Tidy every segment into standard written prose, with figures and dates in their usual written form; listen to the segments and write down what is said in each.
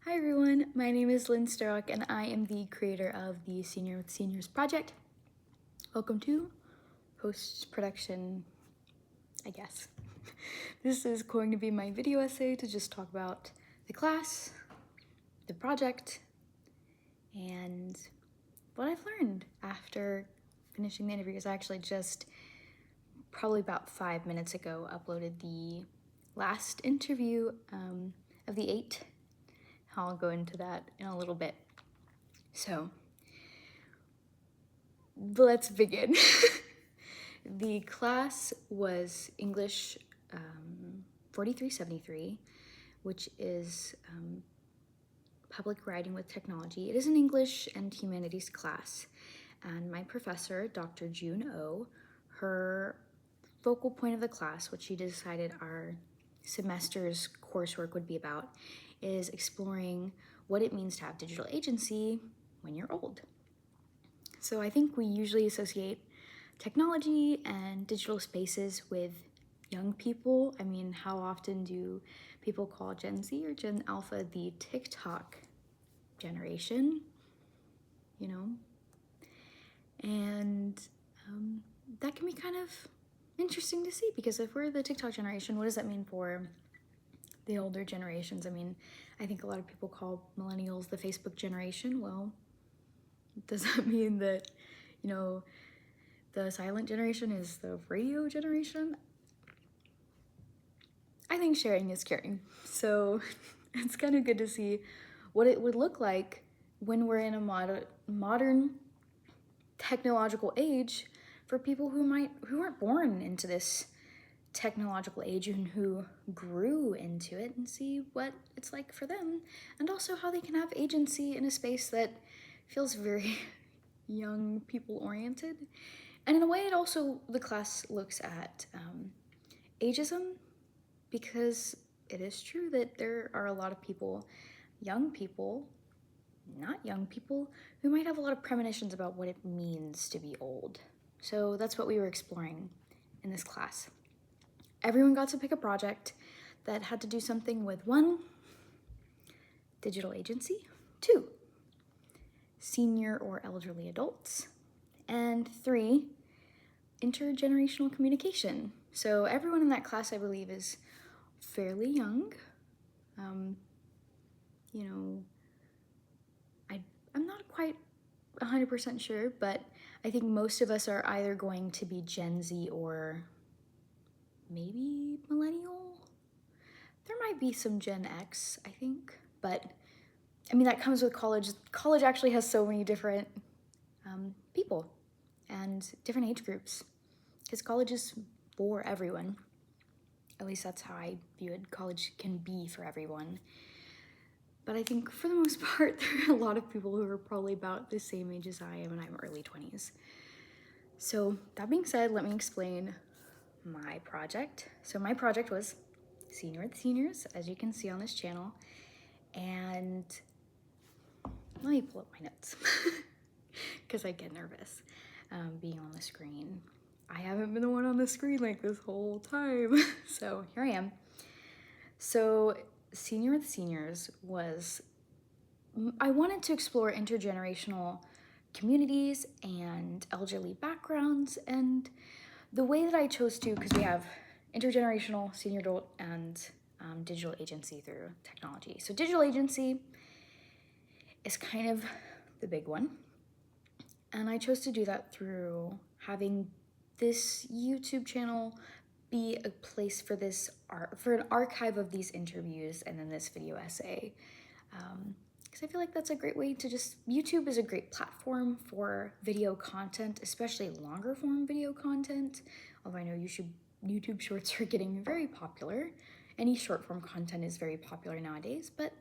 Hi everyone, my name is Lynn Sturrock and I am the creator of the Senior with Seniors project. Welcome to post-production, I guess. This is going to be my video essay to just talk about the class, the project, and what I've learned after finishing the interviews. I actually just, probably about 5 minutes ago, uploaded the last interview of the 8. I'll go into that in a little bit. So, let's begin. The class was English 4373, which is public writing with technology. It is an English and humanities class, and my professor, Dr. June O, her focal point of the class, which she decided our semester's coursework would be about, is exploring what it means to have digital agency when you're old. So I think we usually associate technology and digital spaces with young people. I mean, how often do people call Gen Z or Gen Alpha the TikTok generation? You know? And that can be kind of interesting to see, because if we're the TikTok generation, what does that mean for the older generations? I mean, I think a lot of people call millennials the Facebook generation. Well, does that mean that, you know, the silent generation is the radio generation? I think sharing is caring. So it's kind of good to see what it would look like when we're in a modern technological age for people who weren't born into this technological age and who grew into it, and see what it's like for them, and also how they can have agency in a space that feels very young people oriented. And in a way, it also, the class looks at ageism, because it is true that there are a lot of people, young people, not young people, who might have a lot of premonitions about what it means to be old. So that's what we were exploring in this class. Everyone got to pick a project that had to do something with 1, digital agency, 2, senior or elderly adults, and 3, intergenerational communication. So everyone in that class, I believe, is fairly young. You know, I'm not quite 100% sure, but I think most of us are either going to be Gen Z or maybe millennial. There might be some Gen X, I think, but I mean, that comes with college. College actually has so many different people and different age groups, because college is for everyone. At least that's how I view it. College can be for everyone. But I think for the most part, there are a lot of people who are probably about the same age as I am, and I'm early 20s. So that being said, let me explain my project. So my project was Senior with Seniors, as you can see on this channel. And let me pull up my notes, because I get nervous being on the screen. I haven't been the one on the screen like this whole time. So here I am. So Senior with Seniors was, I wanted to explore intergenerational communities and elderly backgrounds, and the way that I chose to, because we have intergenerational, senior adult, and digital agency through technology. So digital agency is kind of the big one, and I chose to do that through having this YouTube channel be a place for for an archive of these interviews and then this video essay. Because I feel like that's a great way to YouTube is a great platform for video content, especially longer form video content. Although I know YouTube shorts are getting very popular. Any short form content is very popular nowadays, but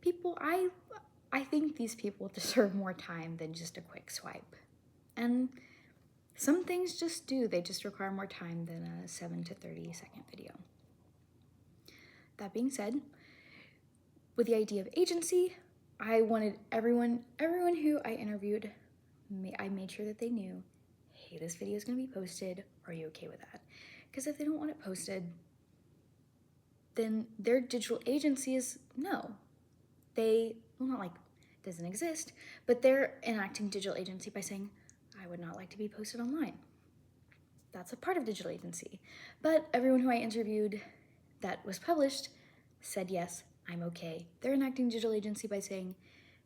I think these people deserve more time than just a quick swipe. And some things just do. They just require more time than a 7 to 30 second video. That being said, with the idea of agency, I wanted everyone who I interviewed, I made sure that they knew, hey, this video is going to be posted. Are you okay with that? Because if they don't want it posted, then their digital agency is no. well, not like it doesn't exist, but they're enacting digital agency by saying, I would not like to be posted online. That's a part of digital agency. But everyone who I interviewed that was published said, yes, I'm okay. They're enacting digital agency by saying,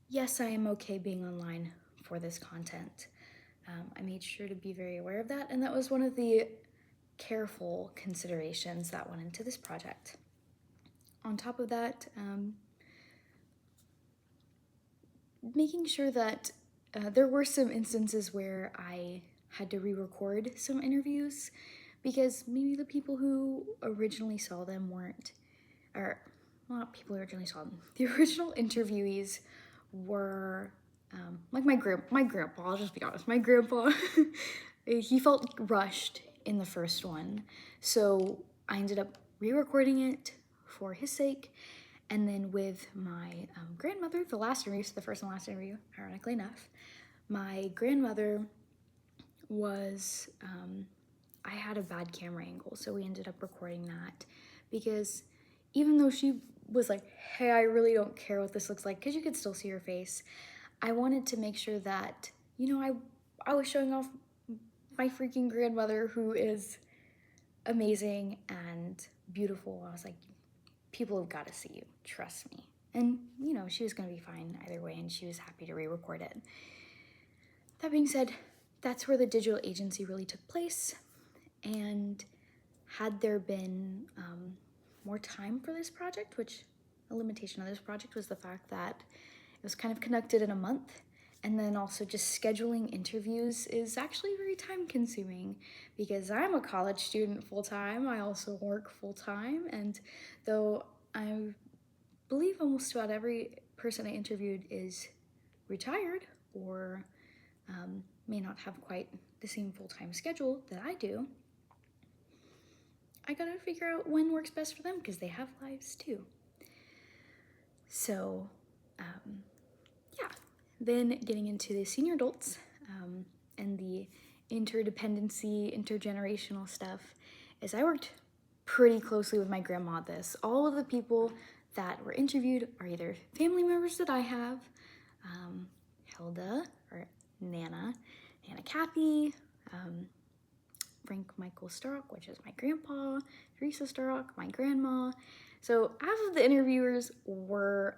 yes, I am okay being online for this content. I made sure to be very aware of that, and that was one of the careful considerations that went into this project. On top of that, making sure that there were some instances where I had to re-record some interviews because maybe the people who originally saw them weren't, or not people who originally saw them, the original interviewees were like my grandpa, I'll just be honest, my grandpa, he felt rushed in the first one. So I ended up re-recording it for his sake. And then with my grandmother, the last interview, so the first and last interview, ironically enough, my grandmother was, I had a bad camera angle, so we ended up recording that because even though she was like, hey, I really don't care what this looks like, because you could still see her face, I wanted to make sure that, you know, I was showing off my freaking grandmother, who is amazing and beautiful. I was like, people have got to see you, trust me. And, you know, she was going to be fine either way, and she was happy to re-record it. That being said, that's where the digital agency really took place. And had there been more time for this project, which a limitation of this project was the fact that it was kind of conducted in a month, and then also just scheduling interviews is actually very time consuming because I'm a college student full-time. I also work full-time, and though I believe almost about every person I interviewed is retired or may not have quite the same full-time schedule that I do, I gotta figure out when works best for them because they have lives too. So, yeah. Then getting into the senior adults and the interdependency, intergenerational stuff is I worked pretty closely with my grandma at this. All of the people that were interviewed are either family members that I have, Hilda or Nana Kathy, Frank Michael Starrock, which is my grandpa, Teresa Starrock, my grandma. So half of the interviewers were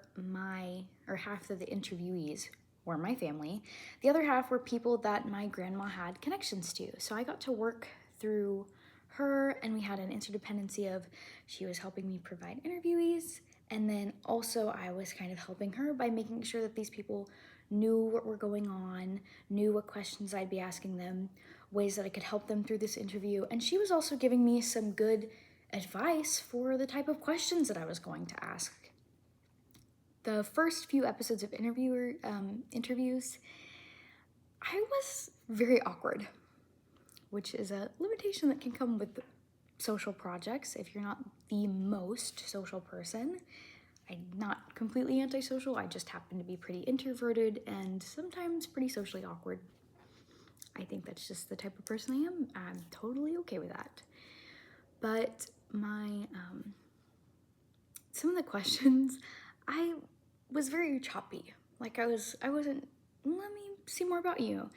half of the interviewees were my family. The other half were people that my grandma had connections to. So I got to work through her, and we had an interdependency of she was helping me provide interviewees, and then also I was kind of helping her by making sure that these people knew what were going on, knew what questions I'd be asking them, ways that I could help them through this interview, and she was also giving me some good advice for the type of questions that I was going to ask. The first few episodes of interviews, I was very awkward, which is a limitation that can come with social projects if you're not the most social person. I'm not completely antisocial, I just happen to be pretty introverted and sometimes pretty socially awkward. I think that's just the type of person I am. I'm totally okay with that. But some of the questions, I was very choppy. Like I wasn't, let me see more about you.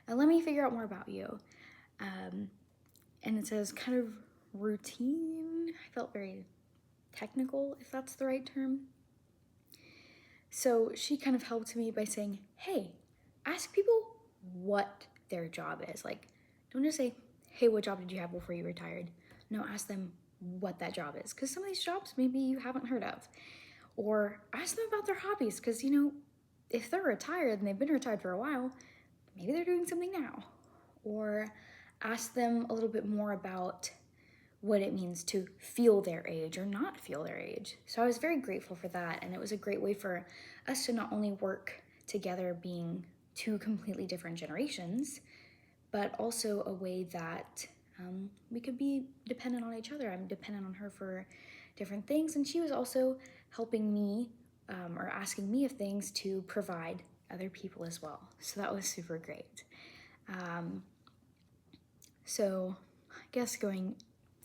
Let me figure out more about you. And it says kind of routine. I felt very technical, if that's the right term. So she kind of helped me by saying, hey, ask people what their job is. Like, don't just say, hey, what job did you have before you retired? No, ask them what that job is. Because some of these jobs maybe you haven't heard of. Or ask them about their hobbies. Because, you know, if they're retired and they've been retired for a while, maybe they're doing something now. Or ask them a little bit more about what it means to feel their age or not feel their age. So I was very grateful for that, and it was a great way for us to not only work together being two completely different generations, but also a way that we could be dependent on each other. I'm dependent on her for different things, and she was also helping me or asking me of things to provide other people as well. So that was super great. So I guess going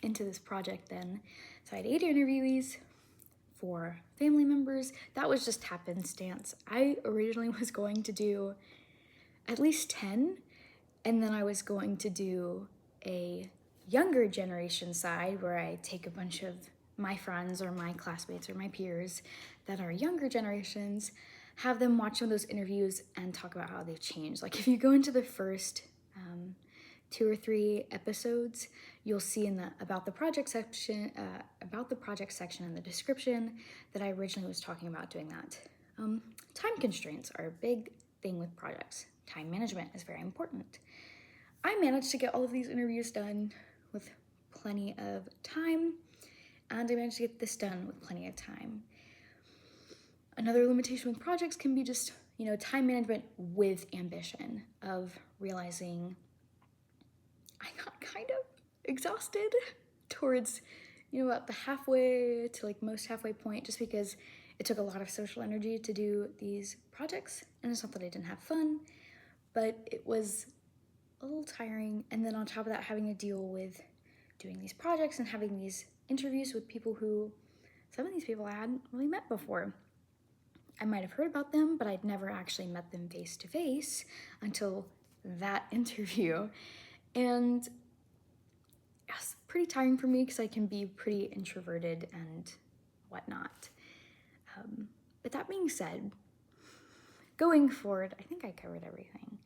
into this project then, so I had 8 interviewees, for family members. That was just happenstance. I originally was going to do at least 10, and then I was going to do a younger generation side where I take a bunch of my friends or my classmates or my peers that are younger generations, have them watch some of those interviews and talk about how they've changed. Like if you go into the first 2 or 3 episodes, you'll see in the about the project section in the description that I originally was talking about doing that. Time constraints are a big thing with projects. Time management is very important. I managed to get all of these interviews done with plenty of time, and I managed to get this done with plenty of time. Another limitation with projects can be just, time management with ambition, of realizing I got kind of exhausted towards, about the halfway to most halfway point, just because it took a lot of social energy to do these projects. And it's not that I didn't have fun, but it was a little tiring. And then on top of that, having to deal with doing these projects and having these interviews with people who, some of these people I hadn't really met before. I might have heard about them, but I'd never actually met them face to face until that interview. And it's pretty tiring for me because I can be pretty introverted and whatnot. But that being said, going forward, I think I covered everything.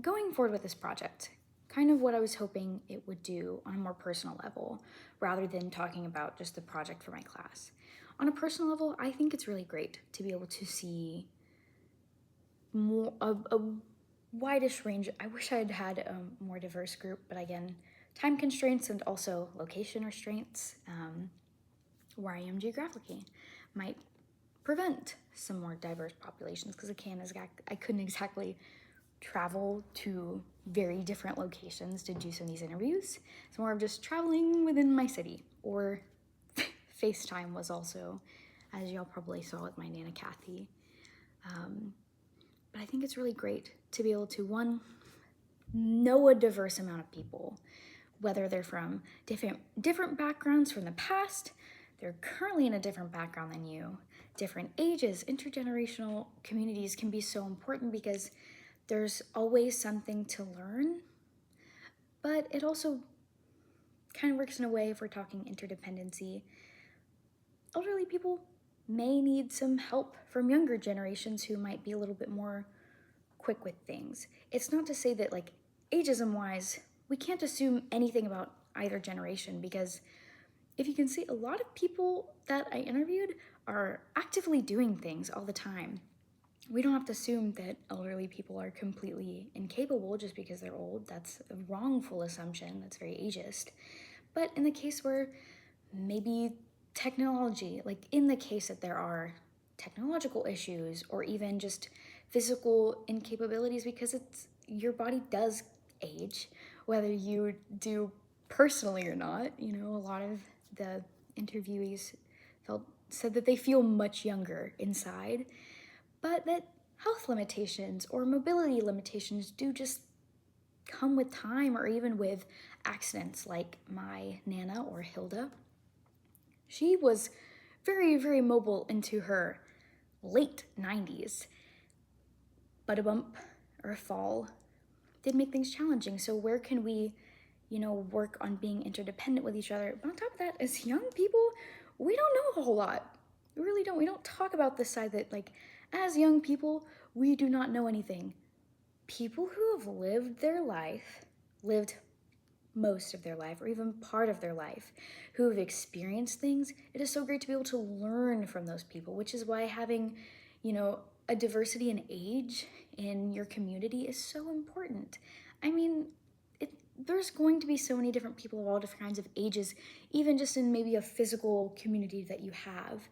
Going forward with this project, kind of what I was hoping it would do on a more personal level, rather than talking about just the project for my class. On a personal level, I think it's really great to be able to see more a widest range. I wish I had had a more diverse group, but again, time constraints and also location restraints, where I am geographically, might prevent some more diverse populations, because I couldn't exactly travel to very different locations to do some of these interviews. It's more of just traveling within my city, or FaceTime was also, as y'all probably saw with my Nana Kathy. But I think it's really great to be able to, one, know a diverse amount of people, whether they're from different backgrounds from the past, they're currently in a different background than you, different ages. Intergenerational communities can be so important because there's always something to learn, but it also kind of works in a way, if we're talking interdependency. Elderly people may need some help from younger generations who might be a little bit more quick with things. It's not to say that, ageism-wise, we can't assume anything about either generation, because if you can see, a lot of people that I interviewed are actively doing things all the time. We don't have to assume that elderly people are completely incapable just because they're old. That's a wrongful assumption. That's very ageist. But in the case where maybe technology, in the case that there are technological issues or even just physical incapabilities, because your body does age, whether you do personally or not. A lot of the interviewees said that they feel much younger inside, but that health limitations or mobility limitations do just come with time, or even with accidents, like my Nana, or Hilda. She was very, very mobile into her late 90s, but a bump or a fall did make things challenging. So where can we, work on being interdependent with each other? But on top of that, as young people, we don't know a whole lot. We really don't. We don't talk about this side that, as young people, we do not know anything. People who have lived most of their life, or even part of their life, who have experienced things, it is so great to be able to learn from those people, which is why having, a diversity in age in your community is so important. I mean, there's going to be so many different people of all different kinds of ages, even just in maybe a physical community that you have.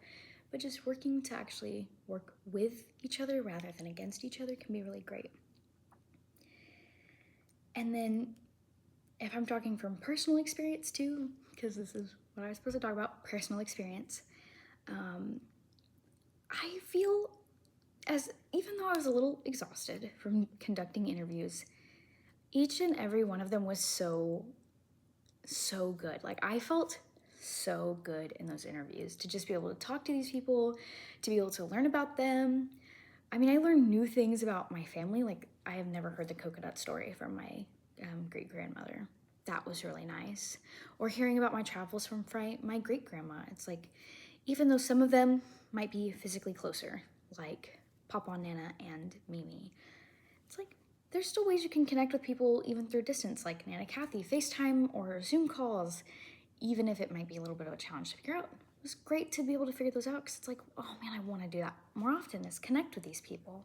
But just working to actually work with each other rather than against each other can be really great. And then, if I'm talking from personal experience too, because this is what I was supposed to talk about, personal experience, I feel even though I was a little exhausted from conducting interviews, each and every one of them was so good. I felt so good in those interviews, to just be able to talk to these people, to be able to learn about them. I mean, I learned new things about my family. Like, I have never heard the coconut story from my great-grandmother. That was really nice. Or hearing about my travels from my great-grandma. It's like, even though some of them might be physically closer, like Papa, Nana, and Mimi, it's like, there's still ways you can connect with people even through distance, like Nana Kathy, FaceTime or Zoom calls, even if it might be a little bit of a challenge to figure out. It was great to be able to figure those out, because it's like, oh man, I want to do that more often, is connect with these people.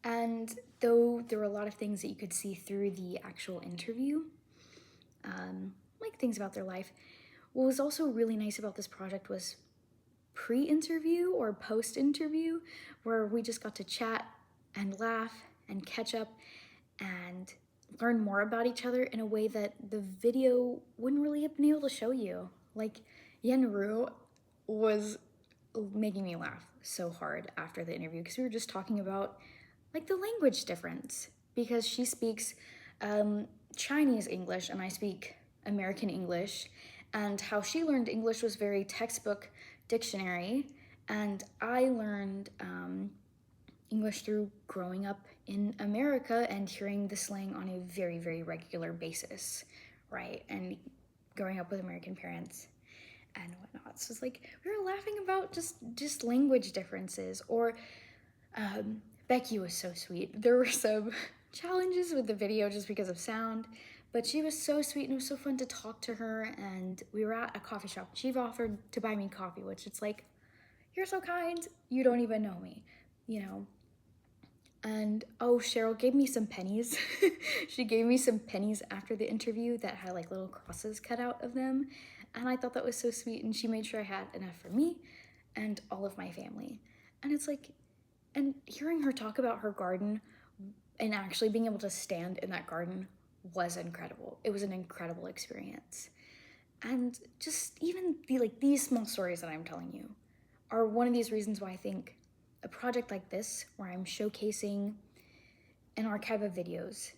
And though there were a lot of things that you could see through the actual interview, like things about their life, what was also really nice about this project was pre-interview or post-interview, where we just got to chat and laugh and catch up and learn more about each other in a way that the video wouldn't really have been able to show you. Like, Yenru was making me laugh so hard after the interview, because we were just talking about like the language difference, because she speaks Chinese English and I speak American English, and how she learned English was very textbook dictionary, and I learned English through growing up in America and hearing the slang on a very, very regular basis, right? And growing up with American parents and whatnot. So it's like, we were laughing about just language differences. Or Becky was so sweet. There were some challenges with the video just because of sound, but she was so sweet, and it was so fun to talk to her. And we were at a coffee shop. She offered to buy me coffee, which it's like, you're so kind, you don't even know me, you know? And oh, Cheryl gave me some pennies. She gave me some pennies after the interview that had like little crosses cut out of them. And I thought that was so sweet. And she made sure I had enough for me and all of my family. And it's like, and hearing her talk about her garden and actually being able to stand in that garden was incredible. It was an incredible experience. And just even these small stories that I'm telling you are one of these reasons why I think a project like this, where I'm showcasing an archive of videos,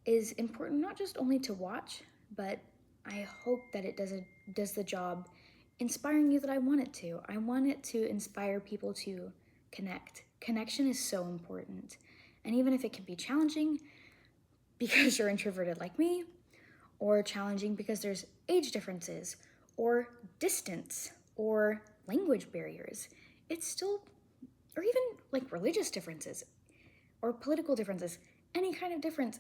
is important, not just only to watch, but I hope that it does the job inspiring you that I want it to. I want it to inspire people to connect. Connection is so important. And even if it can be challenging because you're introverted like me, or challenging because there's age differences, or distance, or language barriers, it's still, or even like religious differences, or political differences, any kind of difference,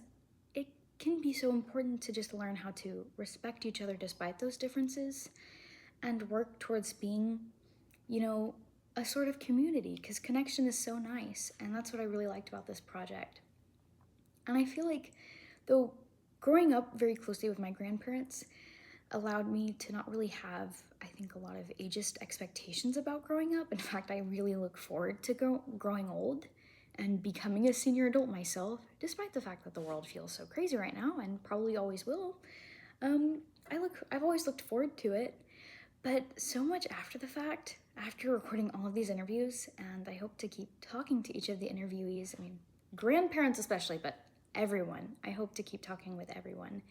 it can be so important to just learn how to respect each other despite those differences, and work towards being, a sort of community, because connection is so nice. And that's what I really liked about this project. And I feel like, though growing up very closely with my grandparents allowed me to not really have, I think, a lot of ageist expectations about growing up. In fact, I really look forward to growing old and becoming a senior adult myself, despite the fact that the world feels so crazy right now and probably always will. I've always looked forward to it. But so much after the fact, after recording all of these interviews, and I hope to keep talking to each of the interviewees, I mean, grandparents especially, but everyone, I hope to keep talking with everyone.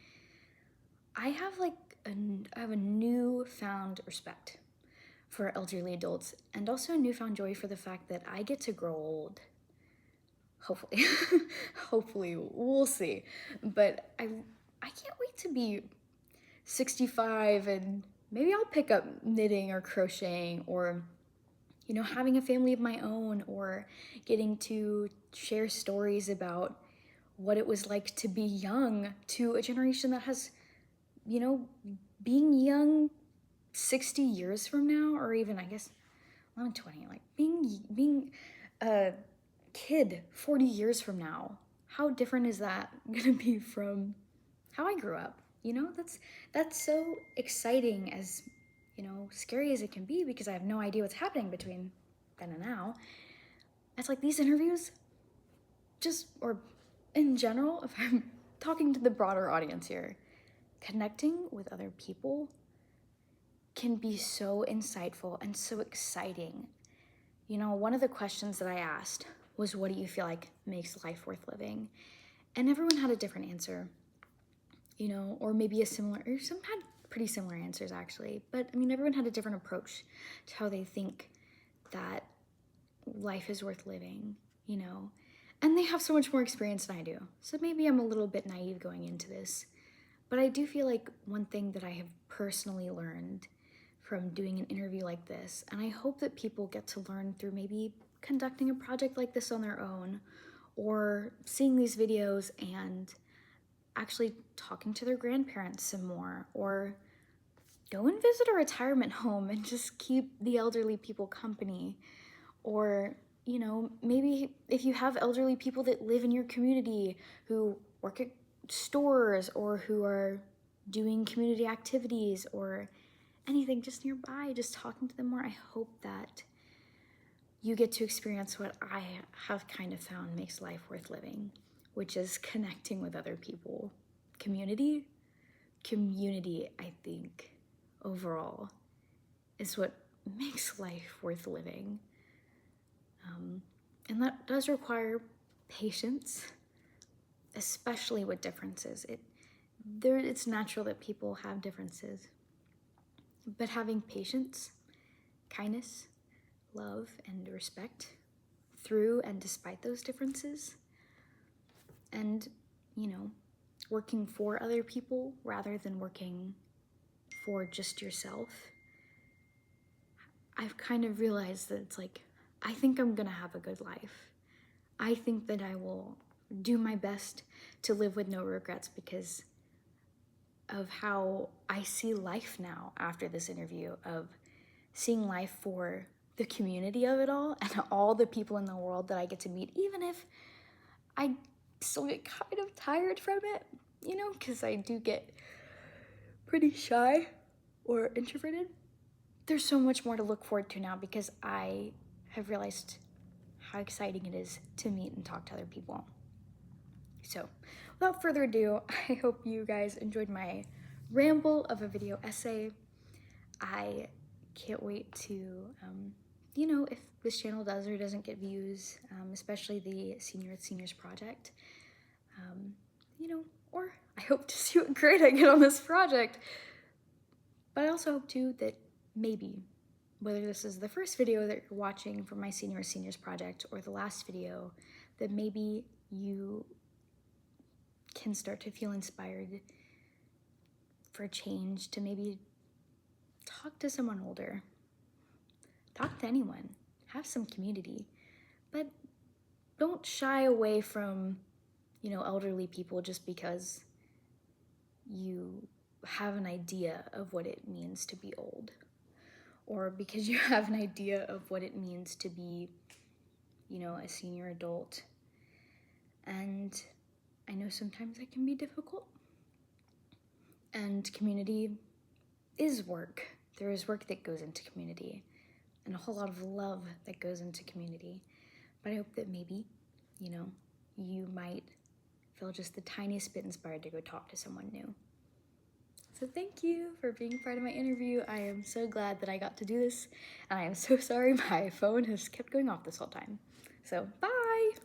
I have a newfound respect for elderly adults, and also a newfound joy for the fact that I get to grow old. Hopefully. Hopefully, we'll see. But I can't wait to be 65, and maybe I'll pick up knitting or crocheting, or having a family of my own, or getting to share stories about what it was like to be young to a generation that has, being young 60 years from now, or even, I guess, I'm 20, like being a kid 40 years from now. How different is that gonna be from how I grew up? That's so exciting, as scary as it can be, because I have no idea what's happening between then and now. It's like these interviews, or in general, if I'm talking to the broader audience here, connecting with other people can be so insightful and so exciting. One of the questions that I asked was, what do you feel like makes life worth living? And everyone had a different answer, or maybe a similar, or some had pretty similar answers actually, but I mean, everyone had a different approach to how they think that life is worth living, you know? And they have so much more experience than I do. So maybe I'm a little bit naive going into this. But I do feel like one thing that I have personally learned from doing an interview like this, and I hope that people get to learn through maybe conducting a project like this on their own, or seeing these videos and actually talking to their grandparents some more, or go and visit a retirement home and just keep the elderly people company. Or, you know, maybe if you have elderly people that live in your community who work at stores or who are doing community activities or anything just nearby, just talking to them more, I hope that you get to experience what I have kind of found makes life worth living, which is connecting with other people. Community, I think, overall, is what makes life worth living. And that does require patience, especially with differences. It's natural that people have differences, but having patience, kindness, love, and respect through and despite those differences, and, you know, working for other people rather than working for just yourself, I've kind of realized that it's like, I think I'm gonna have a good life. I think that I will do my best to live with no regrets because of how I see life now after this interview, of seeing life for the community of it all and all the people in the world that I get to meet, even if I still get kind of tired from it, you know, because I do get pretty shy or introverted. There's so much more to look forward to now because I have realized how exciting it is to meet and talk to other people. So, without further ado, I hope you guys enjoyed my ramble of a video essay. I can't wait to, you know, if this channel does or doesn't get views, especially the Senior with Seniors project, you know, or I hope to see what grade I get on this project. But I also hope too that maybe, whether this is the first video that you're watching from my Senior with Seniors project or the last video, that maybe you can start to feel inspired for a change, to maybe talk to someone older, talk to anyone, have some community, but don't shy away from, you know, elderly people just because you have an idea of what it means to be old, or because you have an idea of what it means to be, you know, a senior adult. And I know sometimes that can be difficult. And community is work. There is work that goes into community and a whole lot of love that goes into community. But I hope that maybe, you know, you might feel just the tiniest bit inspired to go talk to someone new. So thank you for being part of my interview. I am so glad that I got to do this, and I am so sorry my phone has kept going off this whole time. So bye!